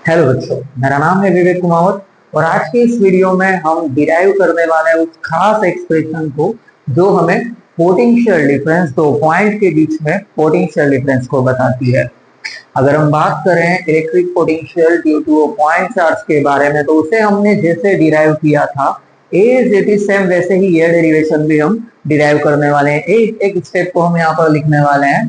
Hello बच्चों, मेरा नाम है विवेक कुमार और आज के इस वीडियो में हम डिराइव करने वाले हैं उस खास एक्सप्रेशन को जो हमें पोटेंशियल डिफरेंस दो पॉइंट के बीच में पोटेंशियल डिफरेंस को बताती है। अगर हम बात करें electric potential due two point charge के बारे में तो उसे हमने जैसे डिराइव किया था एज इट इज सेम वैसे ही ये डेरिवेशन भी हम डिराइव करने वाले हैं। एक एक स्टेप को हम यहाँ पर लिखने वाले हैं।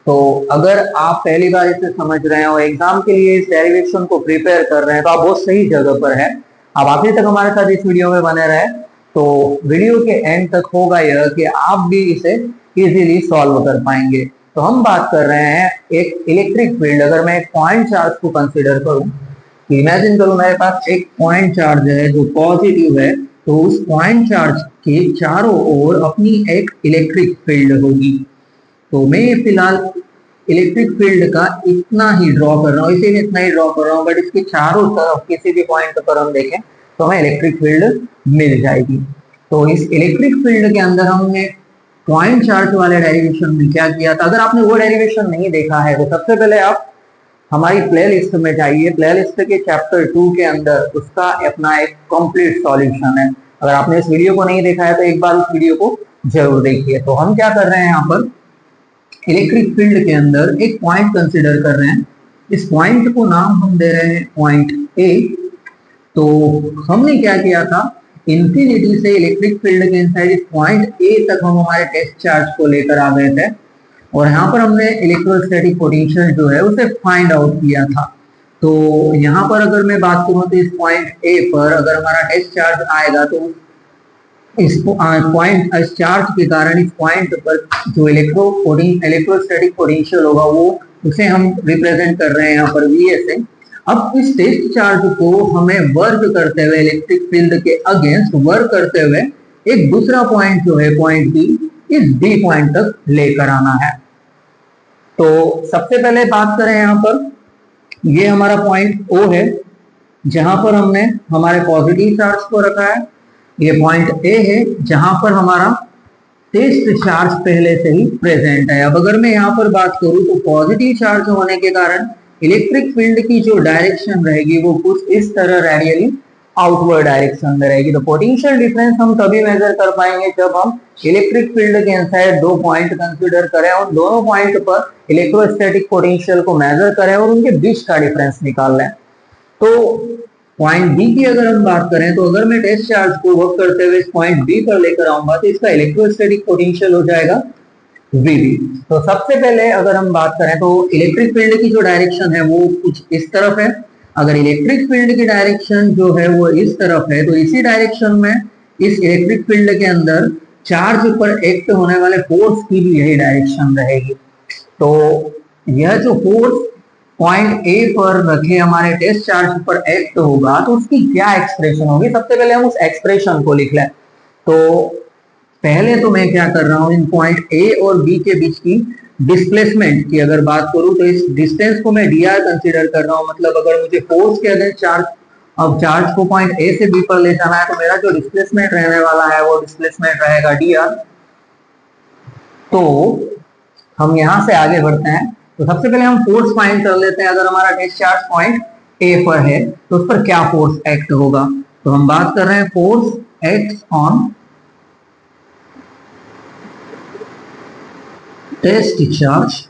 तो अगर आप पहली बार इसे समझ रहे हैं और एग्जाम के लिए इस डेरिवेशन को प्रिपेयर कर रहे हैं तो आप बहुत सही जगह पर हैं। आप आखिर तक हमारे साथ इस वीडियो में बने रहे तो वीडियो के एंड तक होगा यह कि आप भी इसे इजीली सॉल्व कर पाएंगे। तो हम बात कर रहे हैं एक इलेक्ट्रिक फील्ड। अगर मैं एक पॉइंट चार्ज को कंसिडर करूं, इमेजिन करूं मेरे पास एक पॉइंट चार्ज है जो पॉजिटिव है, तो उस पॉइंट चार्ज के चारों ओर अपनी एक इलेक्ट्रिक फील्ड होगी। तो मैं फिलहाल इलेक्ट्रिक फील्ड का इतना ही ड्रॉ कर रहा हूँ, इसे इतना ही ड्रॉ कर रहा हूँ, बट इसके चारों तरफ किसी भी पॉइंट पर हम देखें तो हमें इलेक्ट्रिक फील्ड मिल जाएगी। तो इस इलेक्ट्रिक फील्ड के अंदर हमने पॉइंट चार्ज वाले डेरिवेशन में क्या किया था, अगर आपने वो डेरिवेशन नहीं देखा है तो सबसे पहले आप हमारी प्लेलिस्ट में जाइए। प्लेलिस्ट के चैप्टर 2 के अंदर उसका अपना एक कंप्लीट सॉल्यूशन है। अगर आपने इस वीडियो को नहीं देखा है तो एक बार उस वीडियो को जरूर देखिए। तो हम क्या कर रहे हैं, यहाँ पर इलेक्ट्रिक फील्ड के अंदर एक पॉइंट कंसिडर कर रहे हैं। इस पॉइंट को नाम हम दे रहे हैं पॉइंट ए। तो हमने क्या किया था, इंफिनिटी से इलेक्ट्रिक फील्ड के इनसाइड इस पॉइंट ए तक हम हमारे टेस्ट चार्ज को लेकर आ गए थे और यहाँ पर हमने इलेक्ट्रोस्टैटिक पोटेंशियल जो है उसे फाइंड आउट किया था। तो यहाँ पर अगर मैं बात करूँ तो इस पॉइंट ए पर अगर हमारा टेस्ट चार्ज आएगा तो इस पॉइंट इस चार्ज के कारण इस पॉइंट पर जो इलेक्ट्रोस्टैटिक पोटेंशियल होगा वो उसे हम रिप्रेजेंट कर रहे हैं यहाँ पर वी से। अब इस टेस्ट चार्ज को हमें वर्क करते हुए इलेक्ट्रिक फील्ड के अगेंस्ट वर्क करते हुए एक दूसरा पॉइंट जो है पॉइंट बी, इस बी पॉइंट तक लेकर आना है। तो सबसे पहले बात करें यहाँ पर, ये हमारा पॉइंट ओ है जहां पर हमने हमारे पॉजिटिव चार्ज को रखा है। ये पॉइंट ए है जहां पर हमारा टेस्ट चार्ज पहले से ही प्रेजेंट है। अब अगर मैं यहाँ पर बात करूं तो पॉजिटिव चार्ज होने के कारण इलेक्ट्रिक फील्ड की जो डायरेक्शन रहेगी वो कुछ इस तरह रेडियली आउटवर्ड डायरेक्शन में रहेगी। तो पोटेंशियल डिफरेंस हम तभी मेजर कर पाएंगे जब हम इलेक्ट्रिक फील्ड के इनसाइड दो पॉइंट कंसिडर करें और दोनों पॉइंट पर इलेक्ट्रोस्टैटिक पोटेंशियल को मेजर करें और उनके बीच का डिफरेंस निकाल लें। तो पॉइंट बी की अगर हम बात करें तो अगर मैं टेस्ट चार्ज को वर्क करते हुए इस पॉइंट बी पर लेकर आऊंगा तो इसका इलेक्ट्रोस्टैटिक पोटेंशियल हो जाएगा वीबी। तो सबसे पहले अगर हम बात करें तो इलेक्ट्रिक फील्ड की जो डायरेक्शन है वो कुछ इस तरफ है। अगर इलेक्ट्रिक फील्ड की डायरेक्शन जो है वो इस तरफ है तो इसी डायरेक्शन में इस इलेक्ट्रिक फील्ड के अंदर चार्ज पर एक्ट होने वाले फोर्स की भी यही डायरेक्शन रहेगी। तो यह जो फोर्स पॉइंट ए पर रखे हमारे टेस्ट चार्ज पर एक्ट होगा तो उसकी क्या एक्सप्रेशन होगी, सबसे पहले हम उस एक्सप्रेशन को लिख लें। तो पहले तो मैं क्या कर रहा हूं, इन पॉइंट ए और बी के बीच की डिस्प्लेसमेंट की अगर बात करूं तो इस डिस्टेंस को मैं dr कंसीडर कर रहा हूं। मतलब अगर मुझे फोर्स के अगेंस्ट चार्ज, अब चार्ज को पॉइंट ए से बी पर ले जाना है तो मेरा जो डिस्प्लेसमेंट रहने वाला है वो डिस्प्लेसमेंट रहेगा dr। तो हम यहां से आगे बढ़ते हैं। तो सबसे पहले हम फोर्स फाइंड कर लेते हैं। अगर हमारा टेस्ट चार्ज पॉइंट ए पर है तो उस पर क्या फोर्स एक्ट होगा। तो हम बात कर रहे हैं force act on test charge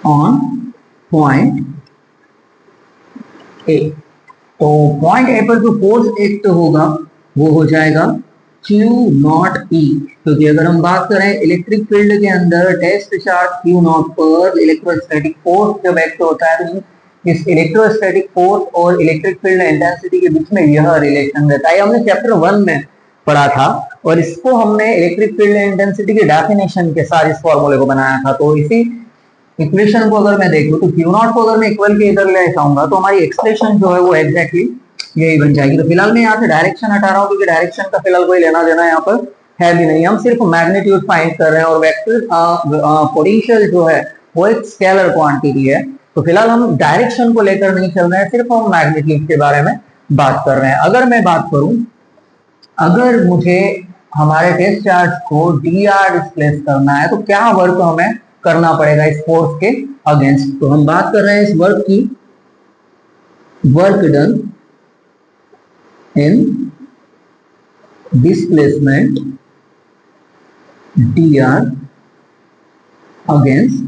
on point A. तो पॉइंट ए पर जो फोर्स एक्ट होगा वो हो जाएगा Q नॉट E। क्योंकि अगर हम बात करें इलेक्ट्रिक फील्ड के अंदर टेस्ट चार्ज Q नॉट पर इलेक्ट्रोस्टैटिक फोर्स जब एक्ट होता है तो इस इलेक्ट्रोस्टैटिक फोर्स और इलेक्ट्रिक फील्ड इंटेंसिटी के बीच में यह रिलेशन रहता है। हमने चैप्टर 1 में पढ़ा था और इसको हमने इलेक्ट्रिक फील्ड इंटेंसिटी के डेफिनेशन के साथ इस फॉर्मूले को बनाया था। तो इसी इक्वेशन को अगर मैं देखूं तो Q नॉट को अगर मैं इक्वल के इधर ले आऊंगा तो हमारी एक्सप्रेशन जो है वो एग्जैक्टली यही बन जाएगी। तो फिलहाल मैं यहाँ से डायरेक्शन हटा रहा हूँ क्योंकि डायरेक्शन का फिलहाल कोई लेना देना यहाँ पर है भी नहीं। हम सिर्फ मैग्नीट्यूड फाइंड कर रहे हैं और वेक्टर पोटेंशियल जो है वो एक स्केलर क्वांटिटी है। तो फिलहाल हम डायरेक्शन को लेकर नहीं चल रहे हैं, सिर्फ हम मैग्नीट्यूड के बारे में बात कर रहे हैं। अगर मैं बात करूं, अगर मुझे हमारे टेस्ट चार्ज को dr डिस्प्लेस करना है तो क्या वर्क हमें करना पड़ेगा इस फोर्स के अगेंस्ट। तो हम बात कर रहे हैं इस वर्क की, work done in displacement dr against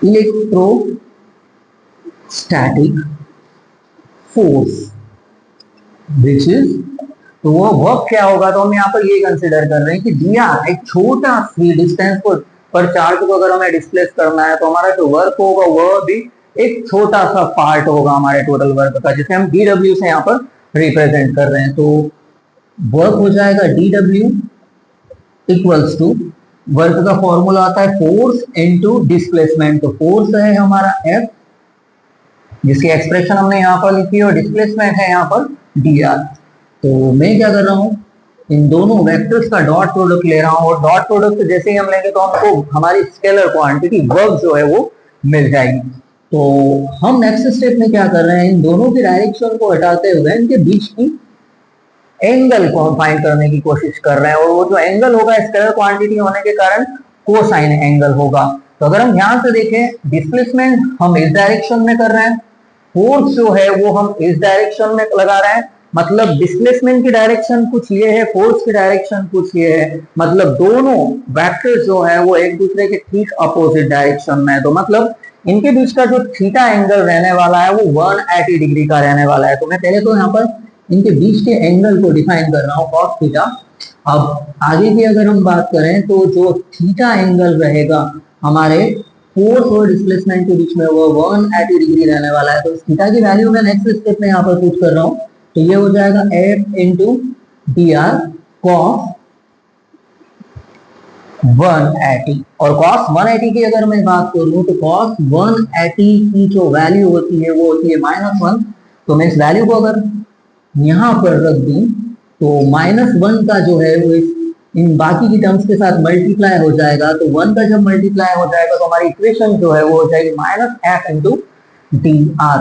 electrostatic force which is, तो वो वर्क क्या होगा, तो हम यहाँ पर ये कंसिडर कर रहे हैं कि dr एक छोटा सी डिस्टेंस पर चार्ज को अगर हमें डिस्प्लेस करना है तो हमारा जो वर्क होगा वह भी एक छोटा सा पार्ट होगा हमारे टोटल वर्क का, जिसे हम dw से यहाँ पर रिप्रेजेंट कर रहे हैं। तो वर्क हो जाएगा dw इक्वल्स टू, वर्क का फॉर्मूला आता है फोर्स इनटू डिस्प्लेसमेंट। तो फोर्स है हमारा F, जिसकी एक्सप्रेशन हमने यहाँ पर लिखी है, और डिस्प्लेसमेंट है यहाँ पर dr। तो मैं क्या कर रहा हूँ, इन दोनों वेक्टर्स का डॉट प्रोडक्ट ले रहा हूँ, और डॉट प्रोडक्ट जैसे ही हम लेंगे तो हमको हमारी स्केलर क्वांटिटी वर्क जो है वो मिल जाएगी। तो हम नेक्स्ट स्टेप में क्या कर रहे हैं, इन दोनों की डायरेक्शन को हटाते हुए इनके बीच की एंगल को हम फाइंड करने की कोशिश कर रहे हैं, और वो जो एंगल होगा स्केलर क्वांटिटी होने के कारण कोसाइन एंगल होगा। तो अगर हम ध्यान से देखें, डिस्प्लेसमेंट हम इस डायरेक्शन में कर रहे हैं, फोर्स जो है वो हम इस डायरेक्शन में लगा रहे हैं, मतलब डिस्प्लेसमेंट की डायरेक्शन कुछ ये है, फोर्स की डायरेक्शन कुछ ये है, मतलब दोनों वेक्टर्स जो है वो एक दूसरे के ठीक अपोजिट डायरेक्शन में है। तो मतलब इनके बीच का जो थीटा एंगल रहने वाला है वो 180 डिग्री का रहने वाला है। तो मैं पहले तो यहाँ पर इनके बीच के एंगल को डिफाइन कर रहा हूँ, cos थीटा। अब आगे की अगर हम बात करें तो जो थीटा एंगल रहेगा हमारे फोर्स और डिस्प्लेसमेंट के बीच में वो 180 डिग्री रहने वाला है। तो इस थीटा की वैल्यू मैं नेक्स्ट स्टेप में यहाँ पर पुट कर रहा हूँ, तो ये हो जाएगा F इंटू dr cos 180। और cos 180 की अगर मैं बात करूं तो cos 180 की जो वैल्यू होती है वो होती है -1। तो मैं इस वैल्यू को अगर यहां पर रख दूं तो -1 का जो है वो इन बाकी की टर्म्स के साथ मल्टीप्लाई हो जाएगा। तो 1 का जब मल्टीप्लाई हो जाएगा तो हमारी इक्वेशन जो है वो हो जाएगी -f इंटू dr।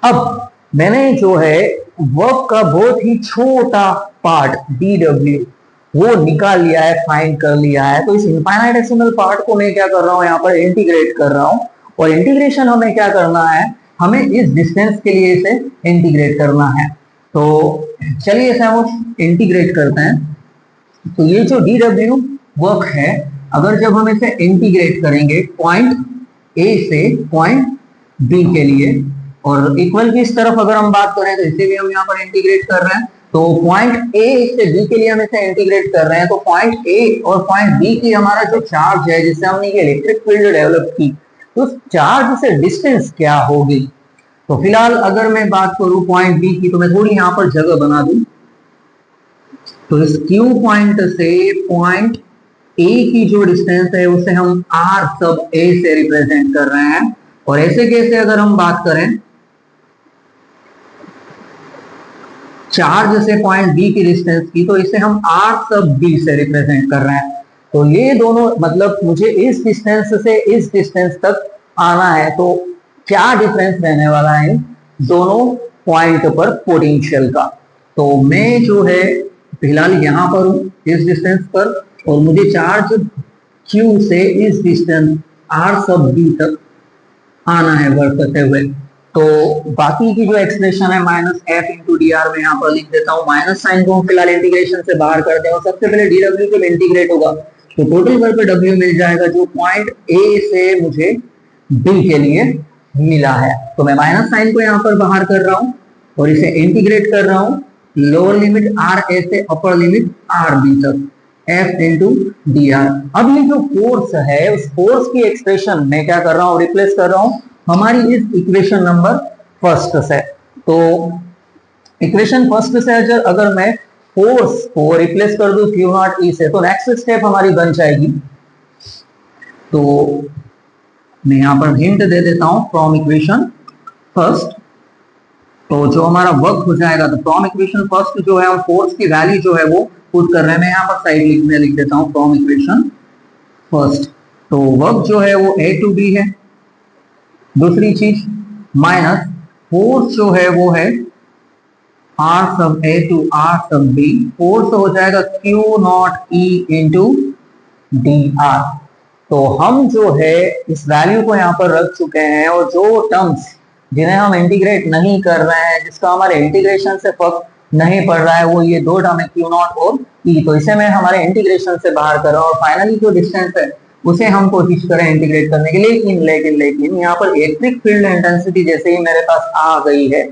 अब मैंने जो है वर्क का बहुत ही छोटा पार्ट dw वो निकाल लिया है, फाइंड कर लिया है। तो इस इनफाइनाइटेसिमल पार्ट को मैं क्या कर रहा हूँ, यहाँ पर इंटीग्रेट कर रहा हूँ, और इंटीग्रेशन हमें क्या करना है, हमें इस डिस्टेंस के लिए इसे इंटीग्रेट करना है। तो चलिए इसे हम इंटीग्रेट करते हैं। तो ये जो dw वर्क है, अगर जब हम इसे इंटीग्रेट करेंगे पॉइंट A से पॉइंट B के लिए, और इक्वल की इस तरफ अगर हम बात करें तो इसे भी हम यहाँ पर इंटीग्रेट कर रहे हैं। तो पॉइंट A से B के लिए हम इसे इंटीग्रेट कर रहे हैं। तो पॉइंट A और पॉइंट B की हमारा जो चार्ज है, जिससे हमने ये इलेक्ट्रिक फील्ड डेवलप की, तो उस चार्ज से डिस्टेंस क्या होगी। तो फिलहाल अगर मैं बात करूं पॉइंट B की, तो मैं थोड़ी यहाँ पर जगह बना दूं। तो इस Q पॉइंट से पॉइंट A की जो डिस्टेंस है उसे हम R सब A से रिप्रेजेंट कर रहे हैं। और ऐसे कैसे अगर हम बात करें चार्ज से पॉइंट B की डिस्टेंस की, तो इसे हम R सब B से रिप्रेजेंट कर रहे हैं। तो ये दोनों मतलब मुझे इस डिस्टेंस से इस डिस्टेंस तक आना है, तो क्या डिफरेंस रहने वाला है दोनों पॉइंट पर पोटेंशियल का। तो मैं जो है फिलहाल यहाँ पर हूँ इस डिस्टेंस पर, और मुझे चार्ज Q से इस डिस्टेंस R सब B तक आना है वर्क करते हुए। तो बाकी की जो एक्सप्रेशन है -f इंटू dr में यहाँ पर लिख देता हूँ। माइनस साइन को फिलहाल इंटीग्रेशन से बाहर करते हैं। सबसे पहले dw जब इंटीग्रेट होगा तो टोटल वर्क पे w मिल जाएगा, जो पॉइंट A से मुझे B के लिए मिला है। तो मैं माइनस साइन को यहाँ पर बाहर कर रहा हूँ और इसे इंटीग्रेट कर रहा हूँ लोअर लिमिट r a से अपर लिमिट r b तक, f इंटू dr। अब ये जो फोर्स है उस फोर्स की एक्सप्रेशन मैं क्या कर रहा हूँ, रिप्लेस कर रहा हूँ हमारी इस इक्वेशन नंबर फर्स्ट से। तो इक्वेशन फर्स्ट से अगर मैं फोर्स को रिप्लेस कर दूं Q नॉट E से, तो नेक्स्ट स्टेप हमारी बन जाएगी। तो मैं यहाँ पर हिंट दे देता हूँ फ्रॉम इक्वेशन फर्स्ट। तो जो हमारा वर्क हो जाएगा, तो फ्रॉम इक्वेशन फर्स्ट जो है हम फोर्स की वैल्यू जो है वो पुट कर रहे हैं। मैं यहाँ पर साइड में लिख देता हूँ फ्रॉम इक्वेशन फर्स्ट। तो वर्क जो है वो A टू B है। दूसरी चीज माइनस फोर्स जो है वो है आर सब ए टू आर सब बी, 4 से हो जाएगा Q not E into D R. तो हम जो है इस वैल्यू को यहाँ पर रख चुके हैं, और जो टर्म्स जिन्हें हम इंटीग्रेट नहीं कर रहे हैं, जिसका हमारे इंटीग्रेशन से फर्क नहीं पड़ रहा है, वो ये दो टर्म है क्यू नॉट और ई। तो इसे मैं हमारे इंटीग्रेशन से बाहर कर रहा हूँ, और फाइनली जो डिस्टेंस है उसे हम कोशिश करें इंटीग्रेट करने के लिए। लेकिन यहाँ पर इलेक्ट्रिक फील्ड इंटेंसिटी जैसे ही मेरे पास आ गई है,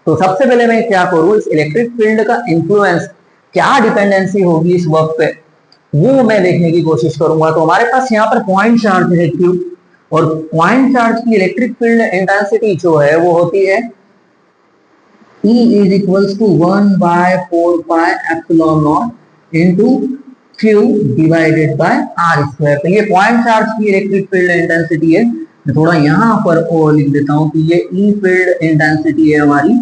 तो सबसे पहले मैं क्या करूँ, इस इलेक्ट्रिक फील्ड का इन्फ्लुएंस, क्या डिपेंडेंसी होगी इस वर्क पे, वो मैं देखने की कोशिश करूंगा। तो हमारे पास यहाँ पर पॉइंट चार्ज है क्यू, और पॉइंट चार्ज की इलेक्ट्रिक फील्ड इंटेंसिटी जो है वो होती है E is equals to 1 by 4 pi epsilon naught into Q divided by R square। तो ये पॉइंट चार्ज की इलेक्ट्रिक फील्ड इंटेंसिटी है। मैं थोड़ा यहाँ पर और लिख देता हूँ कि ये E फील्ड इंटेंसिटी है हमारी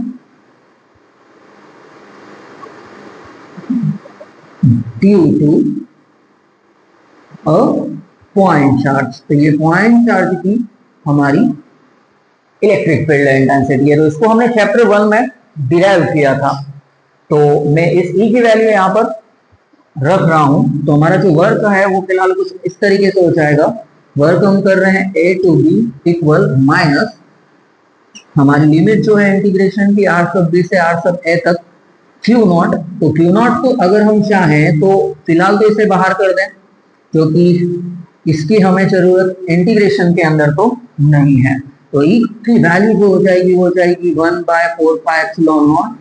due to a point charge. तो ये पॉइंट चार्ज की हमारी इलेक्ट्रिक फील्ड इंटेंसिटी है। तो इसको हमने चैप्टर 1 में डिराइव किया था। तो मैं इस E की वैल्यू यहाँ पर रख रहा हूं। तो हमारा जो वर्क है वो फिलहाल कुछ इस तरीके से हो जाएगा। वर्क हम कर रहे हैं A to B equal minus हमारी लिमिट जो है इंटीग्रेशन की R सब B से R सब A तक Q नॉट। तो Q नॉट को अगर हम चाहें तो फिलहाल तो इसे बाहर कर दें, क्योंकि इसकी हमें जरूरत इंटीग्रेशन के अंदर तो नहीं है। तो E की वैल्यू जो हो जाएगी वो हो जाएगी 1 by 4 pi epsilon naught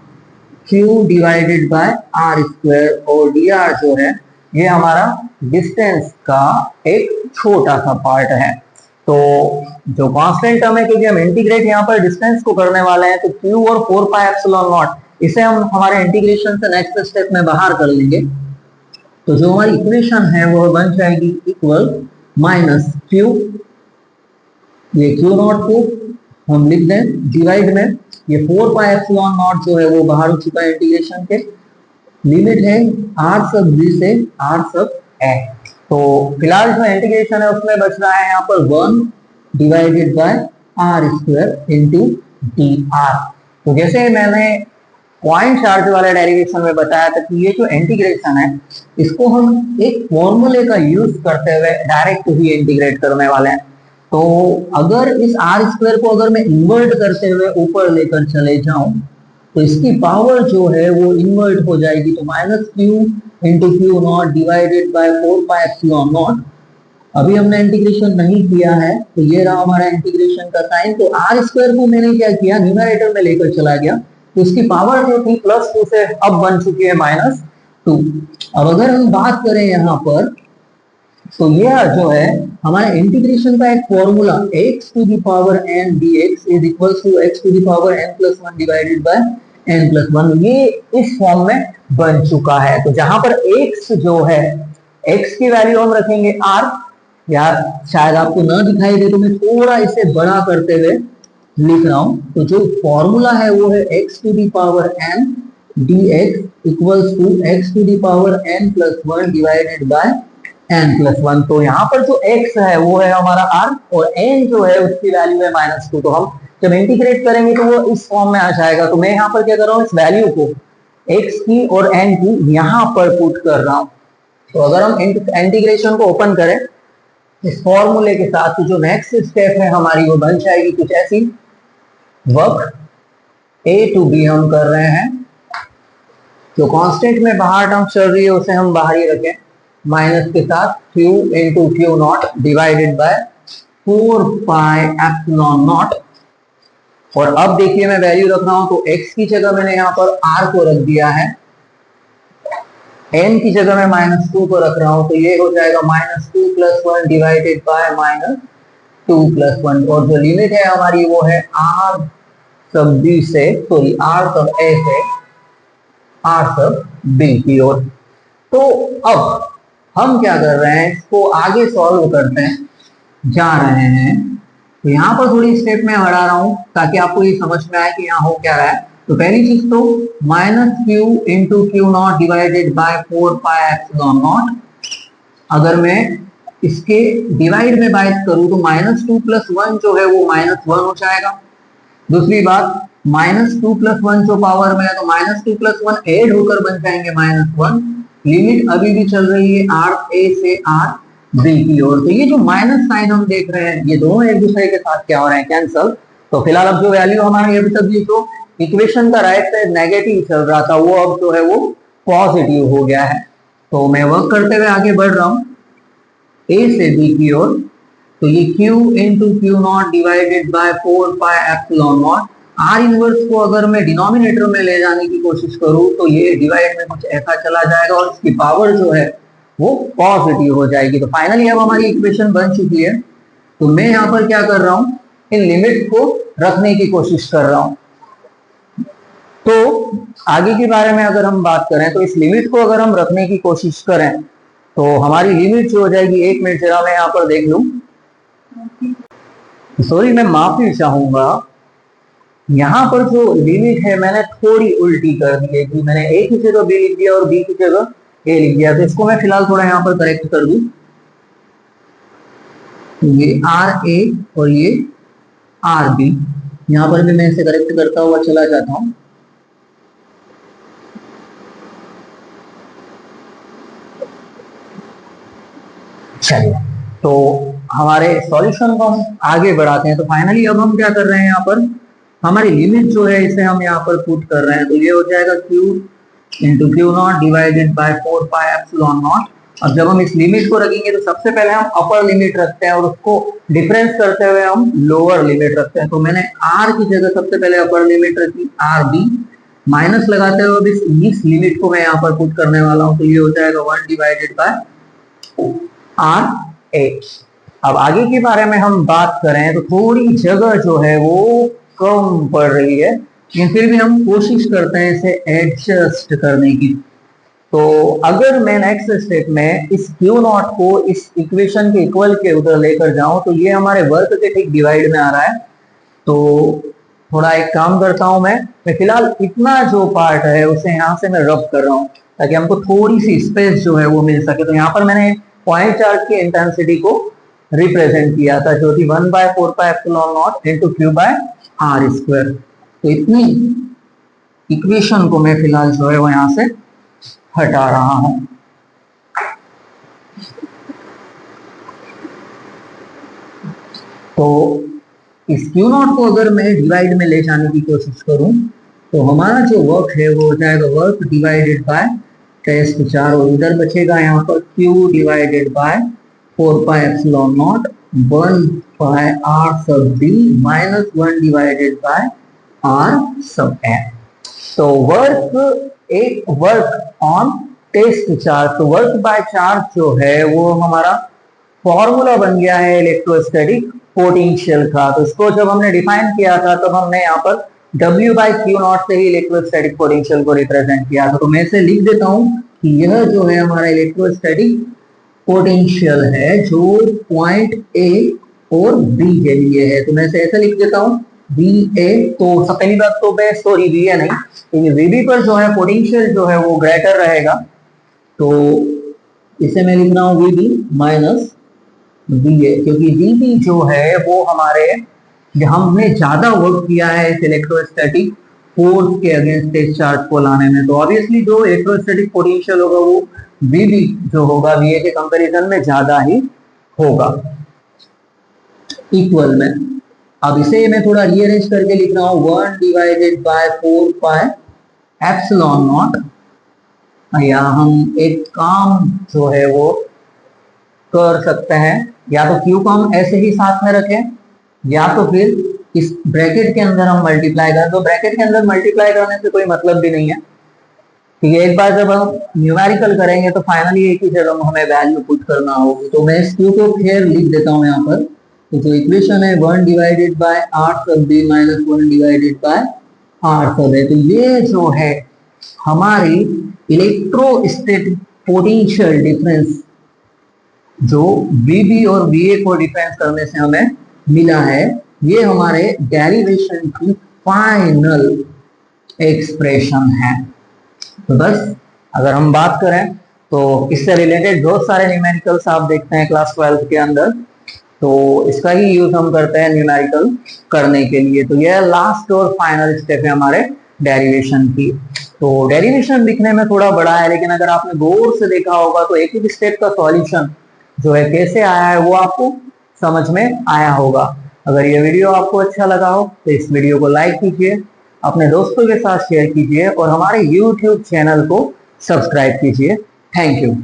Q divided by R square, और dr जो है ये हमारा डिस्टेंस का एक छोटा सा पार्ट है। तो जो कांस्टेंट टर्म है, क्योंकि हम इंटीग्रेट यहाँ पर डिस्टेंस को करने वाले हैं, तो Q और 4 pi epsilon naught इसे हम हमारे इंटीग्रेशन से नेक्स्ट स्टेप में बाहर कर लेंगे। तो जो हमारी इक्वेशन है वो बन जाएगी इक्वल माइनस Q, ये Q नॉट को हम लिख दें डिवाइड में, ये 4 पाई एप्सिलॉन नॉट जो है वो बाहर हो चुका है इंटीग्रेशन के, लिमिट है R सब B से R सब A। तो फिलहाल जो इंटीग्रेशन है उसमें बच रहा है यहाँ पर 1 divided by R square into dr। तो जैसे मैंने पॉइंट चार्ज वाले डेरिवेशन में बताया था कि ये जो इंटीग्रेशन है इसको हम एक फॉर्मूले का यूज करते हुए डायरेक्ट ही इंटीग्रेट करने वाले हैं। तो अगर इस R स्क्वायर को अगर मैं इन्वर्ट करते हुए ऊपर लेकर चले जाऊं, तो इसकी पावर जो है वो इन्वर्ट हो जाएगी। तो minus Q into Q not divided by 4 pi epsilon not. अभी हमने इंटीग्रेशन नहीं किया है, तो ये रहा हमारा इंटीग्रेशन का साइन। तो R स्क्वायर को मैंने क्या किया, न्यूमरेटर में लेकर चला गया, तो इसकी पावर जो थी +2 से अब बन चुकी है -2। अब अगर हम बात करें यहाँ पर, तो यह जो है हमारे इंटीग्रेशन का एक formula x to the power n dx is equals to x to the power n+1 divided by n+1, ये इस फॉर्म में बन चुका है। तो जहां पर x जो है, x की वैल्यू हम रखेंगे r, यार शायद आपको ना दिखाई दे तो मैं थोड़ा इसे बड़ा करते हुए लिख रहा हूं। तो जो फॉर्मूला है वो है x to the power n dx equals to x to the power n+1 divided by n+1। तो यहाँ पर जो x है वो है हमारा r, और n जो है उसकी वैल्यू है -2। तो हम जब इंटीग्रेट करेंगे तो वो इस फॉर्म में आ जाएगा। तो मैं यहाँ पर क्या कर रहा हूँ, इस वैल्यू को x की और n की यहाँ पर पुट कर रहा हूँ। तो अगर हम इंटीग्रेशन को ओपन करें इस फॉर्मूले के साथ, तो जो नेक्स्ट स्टेप है हमारी वो बन जाएगी कुछ ऐसी। वर्क a टू b हम कर रहे हैं, जो कांस्टेंट में बाहर टर्म चल रही है उसे हम बाहर ही रखें माइनस के साथ, q into Q not divided by 4 pi epsilon not. और अब देखिए मैं वैल्यू रख रहा हूं, तो x की जगह मैंने यहाँ पर r को रख दिया है, n की जगह मैं -2 को रख रहा हूं। तो ये हो जाएगा -2 + 1 डिवाइडेड बाय -2 + 1, और जो लिमिट है हमारी वो है R सब B से, सॉरी R सब A से R सब B की ओर। तो अब हम क्या कर रहे हैं, इसको आगे सॉल्व करते हैं जा रहे हैं। तो यहाँ पर थोड़ी स्टेप में बढ़ा रहा हूं ताकि आपको ये समझ में आए कि यहाँ हो क्या रहा है। तो पहली चीज तो -q into Q not divided by 4 pi epsilon not. अगर मैं इसके डिवाइड में बाय करूं तो -2 + 1 जो है वो -1 हो जाएगा। दूसरी बात -2 + 1 जो पावर में है, तो -2 + 1 ऐड होकर बन जाएंगे -1। लिमिट अभी भी चल रही है आर ए से आर बी की ओर। तो ये जो माइनस साइन हम देख रहे हैं, ये दोनों एक दूसरे के साथ क्या हो रहे हैं, कैंसल। तो फिलहाल अब जो वैल्यू हमारी अभी तक ये जो इक्वेशन का राइट साइड नेगेटिव चल रहा था, वो अब जो है वो पॉजिटिव हो गया है। तो मैं वर्क करते हुए आगे बढ़ रहा हूं ए से बी की ओर। तो ये Q into Q not divided by 4 pi epsilon not. Are inverse को अगर मैं डिनोमिनेटर में ले जाने की कोशिश करूं तो ये डिवाइड में कुछ ऐसा चला जाएगा और इसकी पावर जो है वो पॉजिटिव हो जाएगी। तो फाइनली अब हमारी इक्वेशन बन चुकी है। तो मैं यहाँ पर क्या कर रहा हूं, इन लिमिट को रखने की कोशिश कर रहा हूं। तो आगे के बारे में अगर हम बात करें तो इस लिमिट को अगर हम रखने की कोशिश करें तो हमारी लिमिट जो हो जाएगी, 1 मिनट जरा मैं यहाँ पर देख लूं। सॉरी, मैं माफी चाहूंगा, यहाँ पर जो लिमिट है मैंने थोड़ी उल्टी कर दी है कि मैंने ए की जगह बी लिख दिया और बी की जगह ए लिख दिया। तो इसको मैं फिलहाल थोड़ा यहाँ पर करेक्ट कर दूं। ये आर ए और ये आर बी, यहाँ पर भी मैं इसे करेक्ट करता हुआ चला जाता हूं। चलिए, तो हमारे सॉल्यूशन को हम आगे बढ़ाते हैं। तो फाइनली अब हम क्या कर रहे हैं, यहाँ पर हमारी लिमिट जो है इसे हम यहाँ पर पुट कर रहे हैं। तो ये हो जाएगा Q into Q not divided by 4 pi epsilon not. अब जब हम इस लिमिट को रखेंगे तो सबसे पहले हम अपर लिमिट रखते हैं और उसको डिफरेंस करते हुए हम लोअर लिमिट रखते हैं। तो मैंने R की जगह सबसे पहले अपर लिमिट रखी RB, माइनस लगाते हुए इस लिमिट को मैं यहाँ पर पुट करने वाला हूँ। तो ये हो जाएगा 1 डिवाइडेड बाय RA। अब आगे के बारे में हम बात करें तो थोड़ी जगह जो है वो कम पड़ रही है, लेकिन फिर भी हम कोशिश करते हैं इसे एडजस्ट करने की। तो अगर मैं नेक्स्ट स्टेप में इस Q नॉट को इस इक्वेशन के इक्वल के उधर लेकर जाऊं तो ये हमारे वर्क के ठीक डिवाइड में आ रहा है। तो थोड़ा एक काम करता हूं, मैं फिलहाल इतना जो पार्ट है उसे यहाँ से मैं रब कर रहा हूँ ताकि हमको थोड़ी सी स्पेस जो है वो मिल सके। तो यहाँ पर मैंने पॉइंट चार्ज की इंटेंसिटी को रिप्रेजेंट किया था, जो थी 1/4 pi epsilon not into Q by R square. तो इतनी इक्वेशन को मैं फिलहाल जो है वो यहाँ से हटा रहा हूं। तो इस क्यू नॉट को अगर मैं डिवाइड में ले जाने की कोशिश करूं तो हमारा जो वर्क है वो हो जाएगा work divided by test charge, और इधर बचेगा यहाँ पर Q divided by 4 pi epsilon not 1 pi R sub B minus 1 divided by R sub M। तो एक वर्क ऑन टेस्ट चार्ज। तो वर्क बाय चार्ज जो है वो हमारा फॉर्मूला बन गया है इलेक्ट्रोस्टैटिक पोटेंशियल का। तो इसको जब हमने डिफाइन किया था तब हमने यहाँ पर W बाई क्यू नॉट से ही इलेक्ट्रोस्टैटिक पोटेंशियल को रिप्रेजेंट किया था। तो मैं इसे लिख देता हूँ कि यह जो है हमारा इलेक्ट्रोस्टैटिक पोटेंशियल है जो पॉइंट ए और बी के लिए है। तो मैं इसे ऐसे लिख देता हूँ बी ए। तो सब पहली बात तो मैं सॉरी बी ए नहीं, क्योंकि वीबी पर जो है पोटेंशियल जो है वो ग्रेटर रहेगा। तो इसे मैं लिख रहा हूँ वीबी माइनस बी ए, क्योंकि वीबी जो है वो हमारे हमने ज्यादा वर्क किया है इस इलेक्ट्रोस्टैटिक फोर्स के अगेंस्ट इस चार्ज को लाने में। तो ऑब्वियसली जो इलेक्ट्रोस्टैटिक पोटेंशियल होगा वो वीबी जो होगा वीए के कंपैरिजन में ज्यादा ही होगा इक्वल में। अब इसे मैं थोड़ा रीअरेंज करके लिख रहा हूँ 1 divided by 4 pi epsilon not. या हम एक काम जो है वो कर सकते हैं, या तो क्यू को हम ऐसे ही साथ में रखें या तो फिर इस ब्रैकेट के अंदर हम मल्टीप्लाई करें। तो ब्रैकेट के अंदर मल्टीप्लाई करने से कोई मतलब भी नहीं है, क्योंकि एक बार जब हम न्यूमेरिकल करेंगे तो फाइनली एक ही जगह हमें वैल्यू पुट करना होगी। तो मैं इस क्यू को फिर लिख देता हूँ यहाँ पर। तो जो इक्वेशन है 1 divided by R sub B minus 1 divided by R sub है। तो ये जो है हमारी इलेक्ट्रोस्टैटिक पोटेंशियल डिफरेंस जो वीबी और वीए को डिफरेंस करने से हमें मिला है, ये हमारे डेरिवेशन की फाइनल एक्सप्रेशन है। तो बस अगर हम बात करें तो इससे रिलेटेड बहुत सारे न्यूमेरिकल्स आप देखते हैं क्लास 12 के अंदर। तो इसका ही यूज हम करते हैं न्यूमेरिकल करने के लिए। तो यह लास्ट और फाइनल स्टेप है हमारे डेरिवेशन की। तो डेरिवेशन दिखने में थोड़ा बड़ा है, लेकिन अगर आपने गौर से देखा होगा तो एक एक स्टेप का सॉल्यूशन जो है कैसे आया है वो आपको समझ में आया होगा। अगर ये वीडियो आपको अच्छा लगा हो तो इस वीडियो को लाइक कीजिए, अपने दोस्तों के साथ शेयर कीजिए और हमारे YouTube चैनल को सब्सक्राइब कीजिए। Thank you.